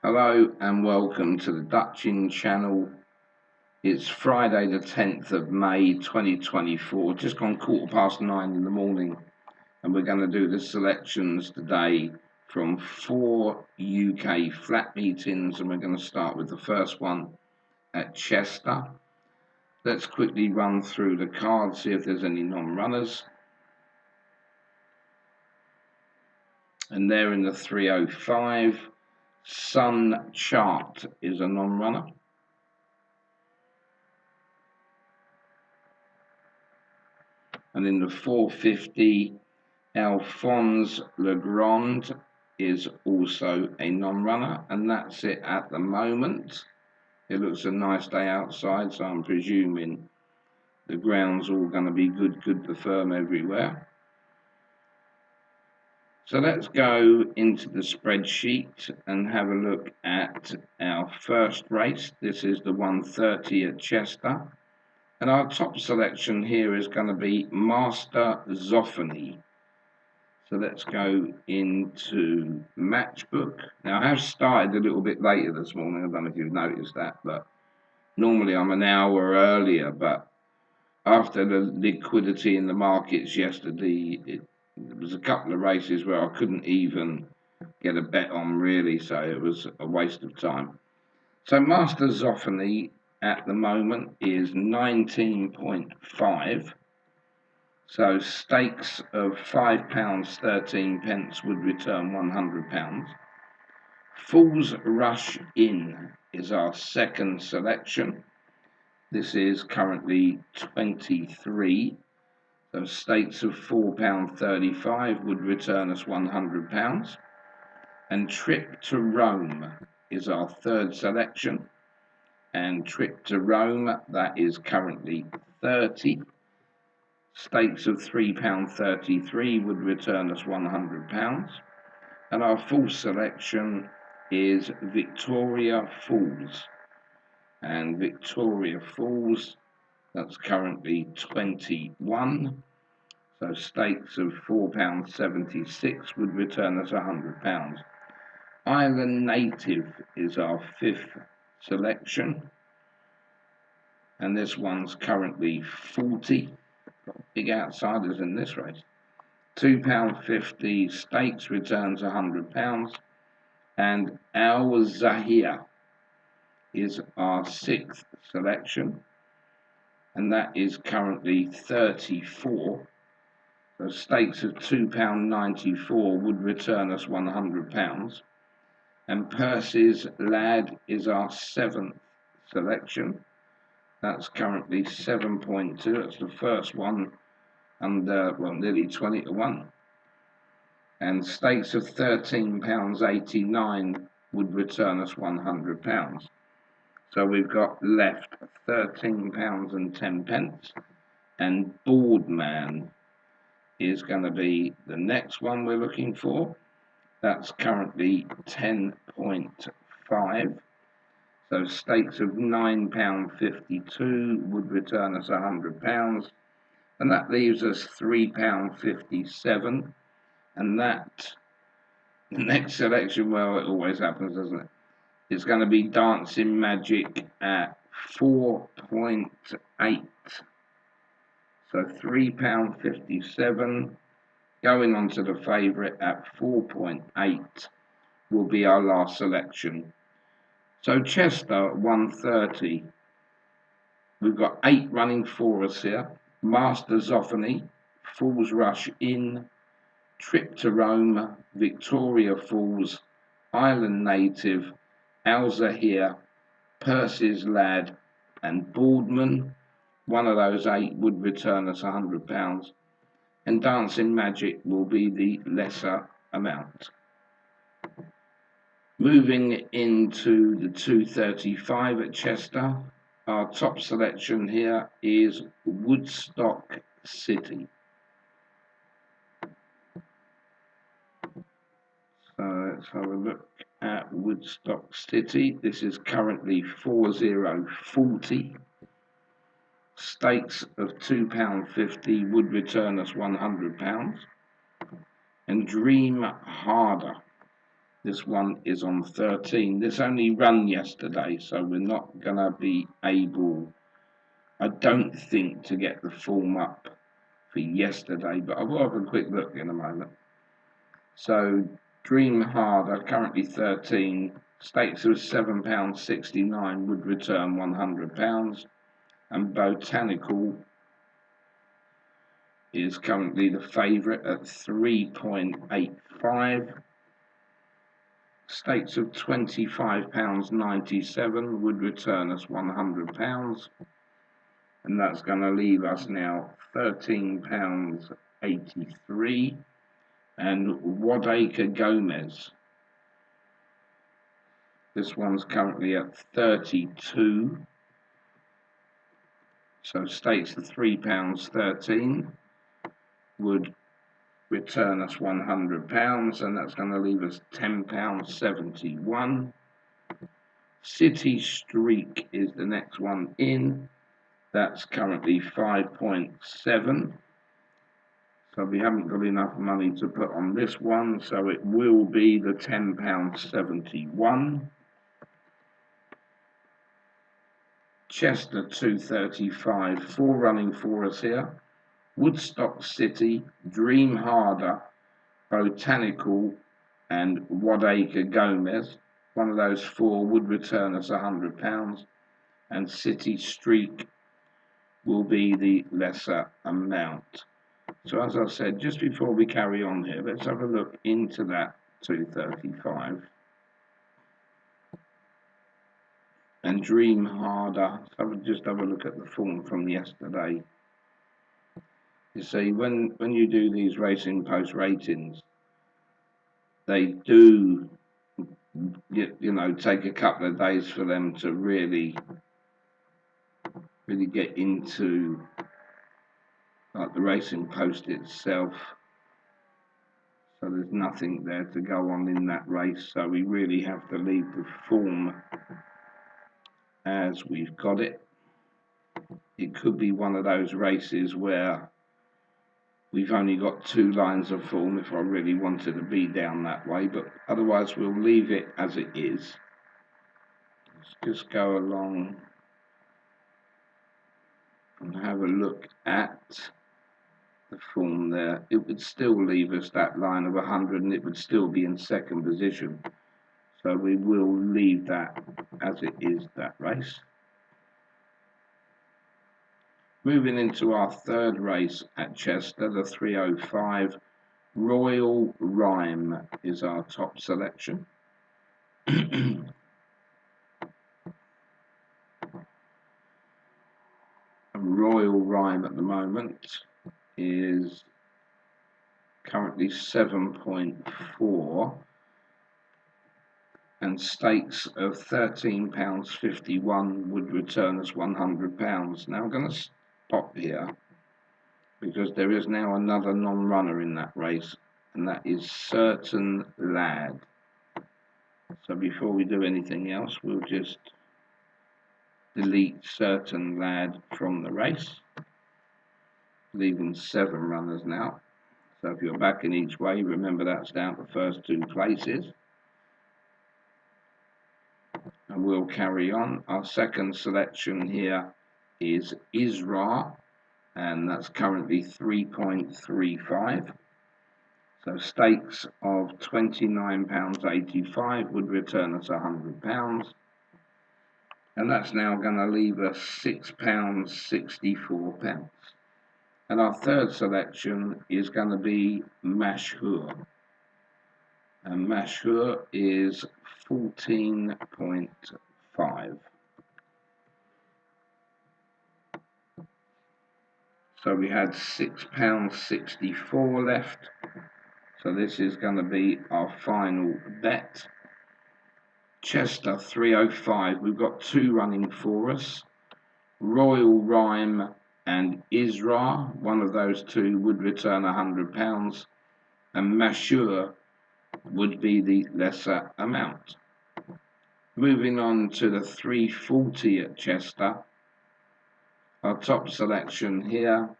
Hello and welcome to the Dutchin channel. It's Friday the 10th of May 2024, just gone 9:15 in the morning, and we're going to do the selections today from 4 UK flat meetings, and we're going to start with the first one at Chester. Let's quickly run through the cards, see if there's any non-runners. And there in the 305, Sun Chart is a non-runner. And in the 450, Alphonse Legrand is also a non-runner, and that's it at the moment. It looks a nice day outside, so I'm presuming the ground's all going to be good to firm everywhere. So let's go into the spreadsheet and have a look at our first race. This is the 130 at Chester. And our top selection here is going to be Master Zoffany. So let's go into Matchbook. Now, I have started a little bit later this morning. I don't know if you've noticed that, but normally I'm an hour earlier. But after the liquidity in the markets yesterday, there was a couple of races where I couldn't even get a bet on, really. So it was a waste of time. So Master Zoffany at the moment is 19.5. So stakes of £5.13 would return £100. Fool's Rush In is our second selection. This is currently 23. So stakes of £4.35 would return us £100. And Trip to Rome is our third selection. And Trip to Rome, that is currently 30. Stakes of £3.33 would return us £100. And our full selection is Victoria Falls. And Victoria Falls, that's currently 21. So stakes of £4.76 would return us £100. Island Native is our fifth selection. And this one's currently 40. Big outsiders in this race. £2.50 stakes returns £100. And Al Zahir is our sixth selection. And that is currently 34. So stakes of £2.94 would return us £100. And Percy's Lad is our seventh selection. That's currently 7.2. That's the first one under, nearly 20 to 1. And stakes of £13.89 would return us £100. So we've got left £13.10. And Boardman is going to be the next one we're looking for. That's currently 10.5. So stakes of £9.52 would return us £100. And that leaves us £3.57. And that, the next selection, well, it always happens, doesn't it? It's going to be Dancing Magic at 4.8. So £3.57. Going on to the favourite at 4.8 will be our last selection. So Chester 130. We've got 8 running for us here. Master Zoffany, Fool's Rush In, Trip to Rome, Victoria Falls, Island Native, Al Zahir, Percy's Lad, and Boardman. One of those 8 would return us £100, and Dancing Magic will be the lesser amount. Moving into the 235 at Chester, our top selection here is Woodstock City. So let's have a look at Woodstock City. This is currently 4040. Stakes of £2.50 would return us £100. And Dream Harder This one is on 13. This only ran yesterday, so we're not going to be able, I don't think, to get the form up for yesterday, but I will have a quick look in a moment. So Dream Harder, currently 13, stakes of £7.69 would return £100, and Botanical is currently the favourite at 3.85. Stakes of £25.97 would return us £100, and that's going to leave us now £13.83. And Wadacre Gomez, this one's currently at 32, so stakes of £3.13 would return us £100, and that's going to leave us £10.71. City Streak is the next one in. That's currently 5.7. So we haven't got enough money to put on this one, so it will be the £10.71. Chester 235, 4 running for us here. Woodstock City, Dream Harder, Botanical, and Wadacre Gomez. One of those 4 would return us £100, and City Streak will be the lesser amount. So as I said, just before we carry on here, let's have a look into that 235. And Dream Harder, so just have a look at the form from yesterday. You see, when you do these Racing Post ratings, they do, take a couple of days for them to really get into like the Racing Post itself. So there's nothing there to go on in that race, so we really have to leave the form as we've got it. It could be one of those races where we've only got 2 lines of form if I really wanted to be down that way, but otherwise we'll leave it as it is. Let's just go along and have a look at the form there. It would still leave us that line of 100, and it would still be in second position. So we will leave that as it is, that race. Moving into our third race at Chester, the 305, Royal Rhyme is our top selection. Royal Rhyme at the moment is currently 7.4, and stakes of £13.51 would return us £100. Now I'm going to stop here because there is now another non-runner in that race, and that is Certain Lad. So before we do anything else, we'll just delete Certain Lad from the race, leaving 7 runners now. So if you're back in each way, remember that's down to the first 2 places. And we'll carry on. Our second selection here is Isra, and that's currently 3.35. So stakes of £29.85 would return us £100. And that's now going to leave us £6.64. And our third selection is going to be Mashhur. And Mashhur is 14.5. So we had £6.64 left. So this is going to be our final bet. Chester 305, we've got 2 running for us. Royal Rhyme and Isra, one of those 2 would return £100, and Mashhur would be the lesser amount. Moving on to the 340 at Chester, our top selection here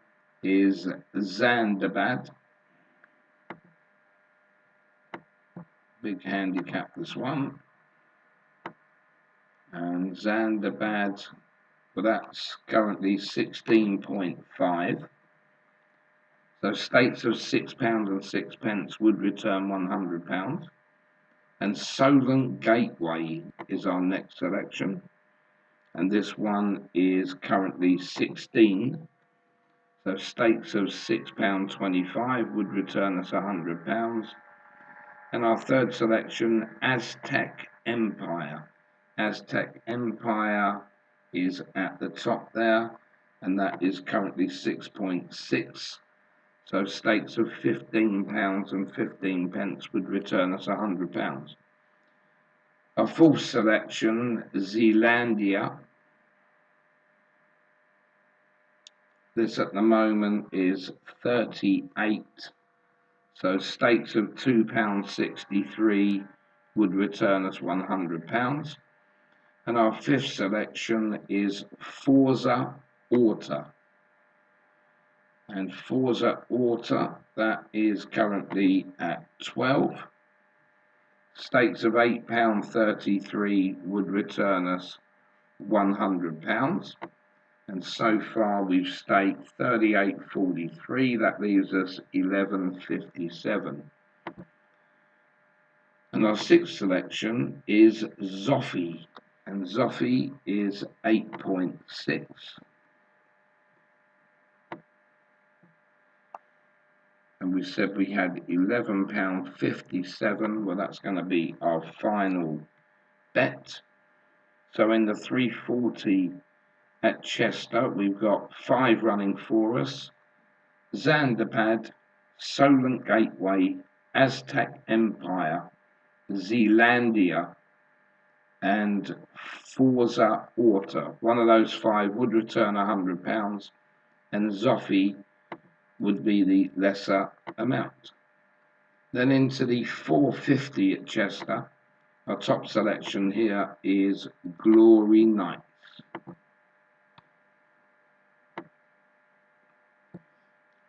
is Zandabad. big handicap, this one. And Zandabad, well, that's currently 16.5. So stakes of £6.06 would return £100. And Solent Gateway is our next selection. And this one is currently 16. So stakes of £6.25 would return us £100. And our third selection, Aztec Empire. Aztec Empire is at the top there, and that is currently 6.6. So stakes of £15.15 would return us £100. Our fourth selection, Zealandia. This at the moment is 38. So stakes of £2.63 would return us £100. And our fifth selection is Forza Orta. And Forza Orta, that is currently at 12. Stakes of £8.33 would return us £100. And so far we've staked 38.43, that leaves us 11.57. And our sixth selection is Zoffy, and Zoffy is 8.6. And we said we had £11.57, well, that's going to be our final bet. So in the 340 at Chester, we've got 5 running for us: Zandabad, Solent Gateway, Aztec Empire, Zealandia, and Forza Orta. One of those 5 would return £100, and Zoffy would be the lesser amount. Then into the 450 at Chester, our top selection here is Glory Knights.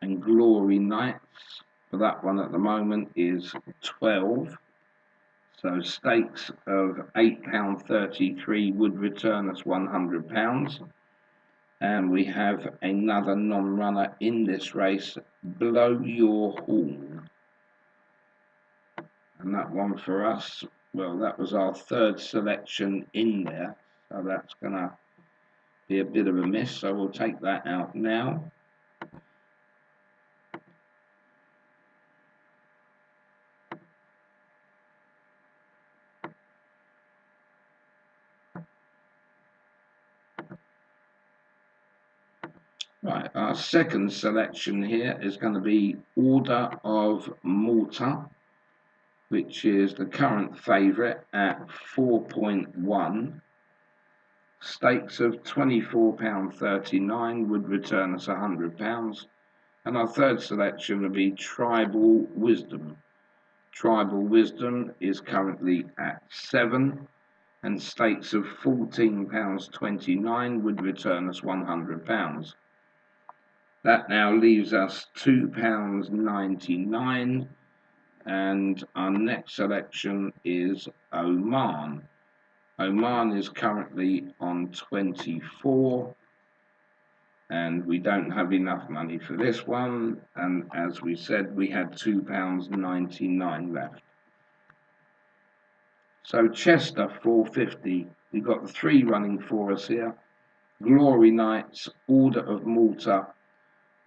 And Glory Knights, for that one at the moment, is 12. So stakes of £8.33 would return us £100. And we have another non-runner in this race, Blow Your Horn. And that one for us, well, that was our third selection in there. So that's going to be a bit of a miss. So we'll take that out now. Right, our second selection here is going to be Order of Malta, which is the current favourite at 4.1. Stakes of £24.39 would return us £100. And our third selection would be Tribal Wisdom. Tribal Wisdom is currently at 7, and stakes of £14.29 would return us £100. That now leaves us £2.99, and our next selection is Oman. Oman is currently on 24, and we don't have enough money for this one, and as we said, we had £2.99 left. So Chester 450, we've got the 3 running for us here: Glory Knights, Order of Malta,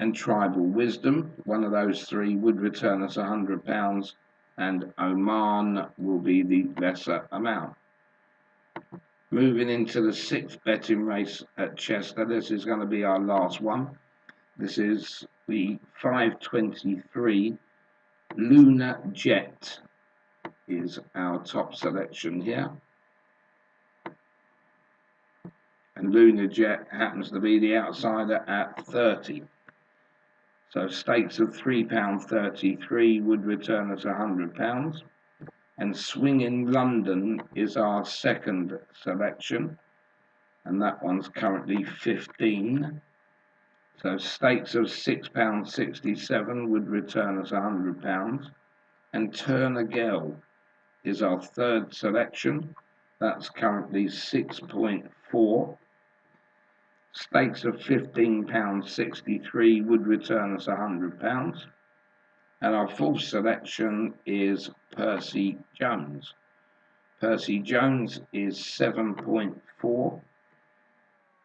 and Tribal Wisdom. One of those 3 would return us £100, and Oman will be the lesser amount. Moving into the 6th betting race at Chester, this is going to be our last one. This is the 523. Lunar Jet is our top selection here. And Lunar Jet happens to be the outsider at 30. So stakes of £3.33 would return us £100. And Swinging London is our second selection, and that one's currently 15. So stakes of £6.67 would return us £100. And Turner Gell is our third selection. That's currently 6.4. Stakes of £15.63 would return us £100. And our fourth selection is Percy Jones. Percy Jones is 7.4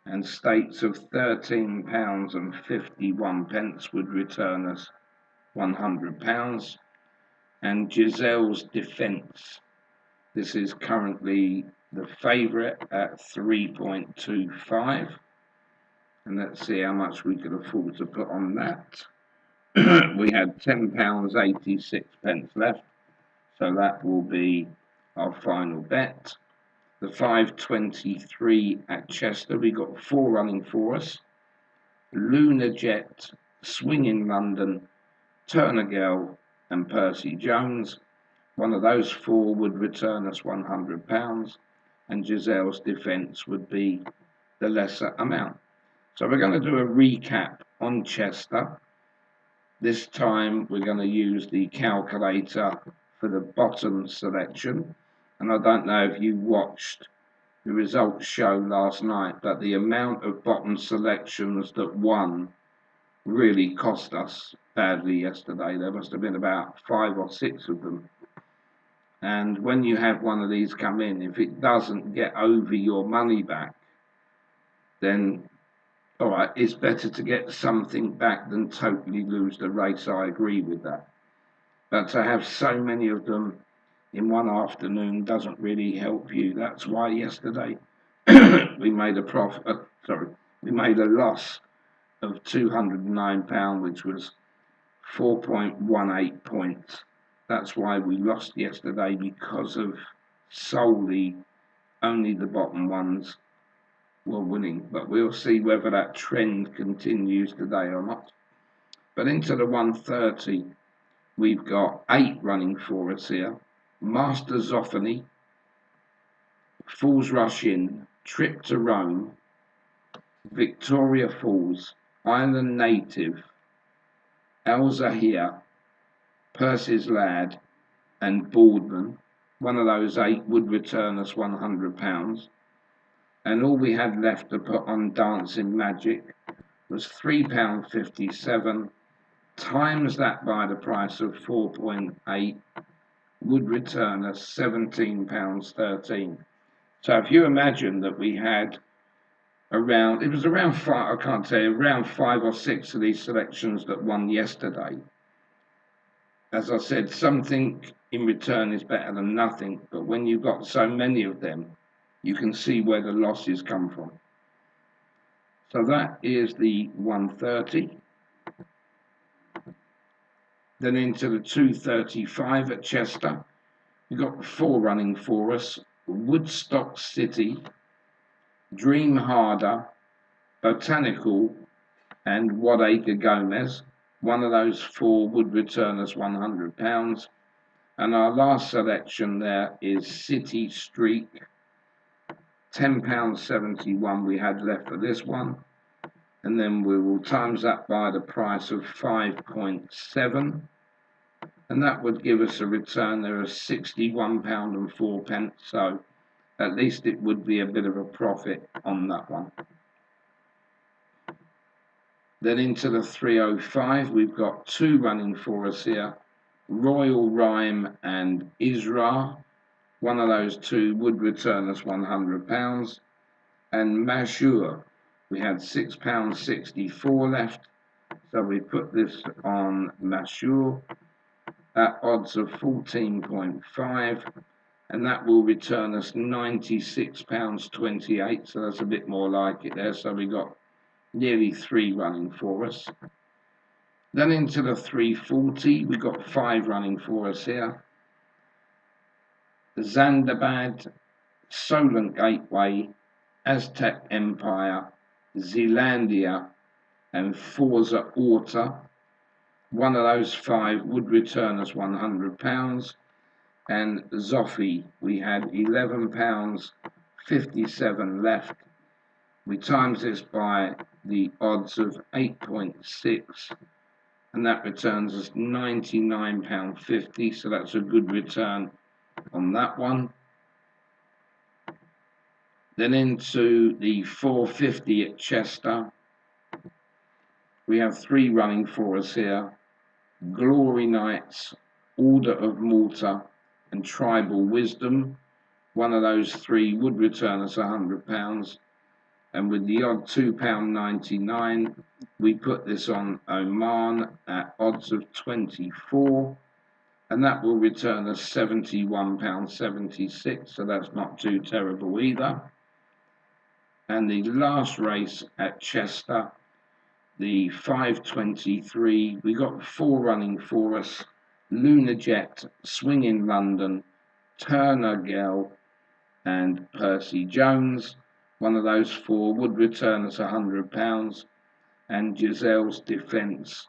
and stakes of £13.51 would return us £100. And Giselle's Defence. This is currently the favourite at 3.25. And let's see how much we could afford to put on that. We had £10.86 left. So that will be our final bet. The 5.23 at Chester, we got 4 running for us. Lunar Jet, Swing in London, Turner Girl and Percy Jones. One of those 4 would return us £100 and Giselle's Defence would be the lesser amount. So we're going to do a recap on Chester. This time we're going to use the calculator for the bottom selection. And I don't know if you watched the results show last night, but the amount of bottom selections that won really cost us badly yesterday. There must have been about 5 or 6 of them. And when you have one of these come in, if it doesn't get over your money back, then all right, it's better to get something back than totally lose the race. I agree with that. But to have so many of them in one afternoon doesn't really help you. That's why yesterday we made a loss of £209, which was 4.18 points. That's why we lost yesterday, because of solely only the bottom ones were winning. But we'll see whether that trend continues today or not. But into the 130, we've got 8 running for us here. Master Zoffany, Falls Rush In, Trip to Rome, Victoria Falls, Island Native, El Zahir, Percy's Lad and Boardman. One of those 8 would return us £100. And all we had left to put on Dancing Magic was £3.57. Times that by the price of 4.8 would return us £17.13. So if you imagine that we had around 5 or 6 of these selections that won yesterday. As I said, something in return is better than nothing, but when you've got so many of them, you can see where the losses come from. So that is the 130. Then into the 235 at Chester. We've got 4 running for us. Woodstock City, Dream Harder, Botanical and Wadacre Gomez. One of those 4 would return us £100. And our last selection there is City Streak. £10.71 we had left for this one. And then we will times that by the price of 5.7. And that would give us a return there of £61.04. So at least it would be a bit of a profit on that one. Then into the 305, we've got 2 running for us here. Royal Rhyme and Isra. One of those 2 would return us £100. And Mashur, we had £6.64 left. So we put this on Mashur at odds of 14.5. And that will return us £96.28. So that's a bit more like it there. So we got nearly 3 running for us. Then into the 340, we've got 5 running for us here. Zandabad, Solent Gateway, Aztec Empire, Zealandia, and Forza Orta. One of those 5 would return us £100. And Zoffi, we had £11.57 left. We times this by the odds of 8.6, and that returns us £99.50, so that's a good return on that one. Then into the 450 at Chester. We have 3 running for us here. Glory Knights, Order of Malta, and Tribal Wisdom. One of those 3 would return us £100. And with the odd £2.99, we put this on Oman at odds of 24. And that will return us £71.76, so that's not too terrible either. And the last race at Chester, the 523, we got 4 running for us: Lunar Jet, Swing in London, Turner Gell, and Percy Jones. One of those 4 would return us £100, and Giselle's Defence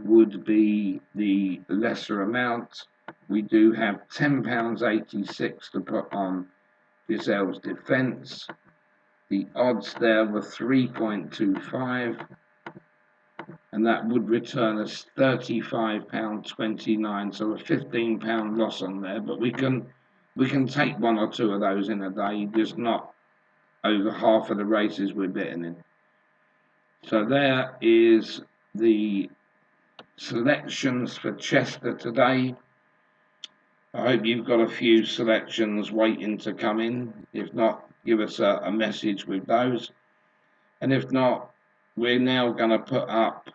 would be the lesser amount. We do have £10.86 to put on Giselle's Defence. The odds there were 3.25, and that would return us £35.29, so a £15 loss on there. But we can take 1 or 2 of those in a day, just not over half of the races we're betting in. So there is the selections for Chester today. I hope you've got a few selections waiting to come in. If not, give us a message with those. And if not, we're now going to put up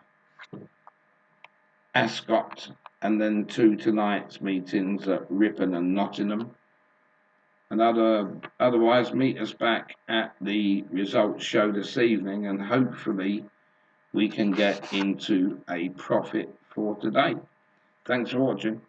Ascot and then 2 tonight's meetings at Ripon and Nottingham. And otherwise, meet us back at the results show this evening, and hopefully we can get into a profit for today. Thanks for watching.